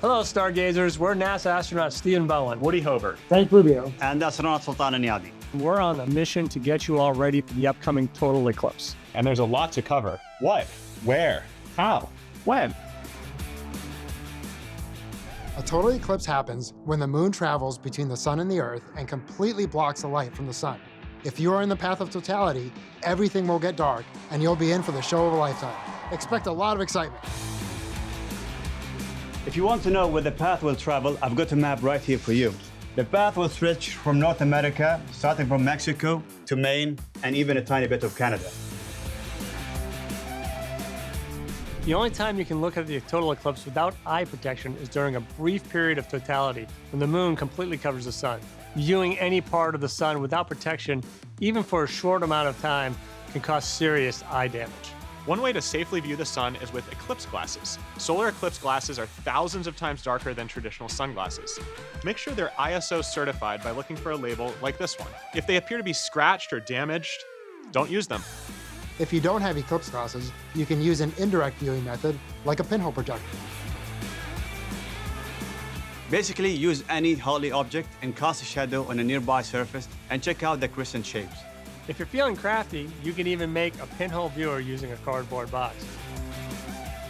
Hello, stargazers. We're NASA astronaut Stephen Bowen, Woody Hoburg, Frank Rubio, and astronaut Sultan Alneyadi. We're on a mission to get you all ready for the upcoming total eclipse. and there's a lot to cover. What? Where? How? When? a total eclipse happens when the moon travels between the sun and the earth and completely blocks the light from the sun. If you are in the path of totality, everything will get dark and you'll be in for the show of a lifetime. Expect a lot of excitement. If you want to know where the path will travel, I've got a map right here for you. The path will stretch from North America, starting from Mexico to Maine, and even a tiny bit of Canada. The only time you can look at the total eclipse without eye protection is during a brief period of totality, when the moon completely covers the sun. Viewing any part of the sun without protection, even for a short amount of time, can cause serious eye damage. One way to safely view the sun is with eclipse glasses. Solar eclipse glasses are thousands of times darker than traditional sunglasses. Make sure they're ISO certified by looking for a label like this one. If they appear to be scratched or damaged, don't use them. If you don't have eclipse glasses, you can use an indirect viewing method like a pinhole projector. Basically, use any holy object and cast a shadow on a nearby surface and check out the crescent shapes. If you're feeling crafty, you can even make a pinhole viewer using a cardboard box.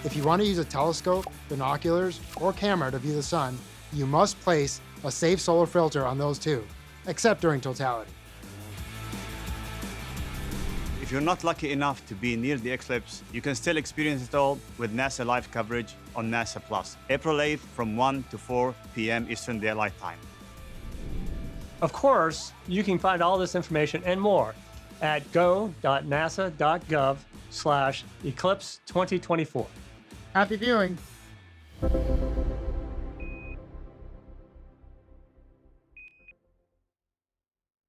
If you want to use a telescope, binoculars, or camera to view the sun, you must place a safe solar filter on those too, except during totality. If you're not lucky enough to be near the eclipse, you can still experience it all with NASA live coverage on NASA Plus, April 8th from 1 to 4 p.m. Eastern Daylight Time. Of course, you can find all this information and more at go.nasa.gov/eclipse2024. Happy viewing!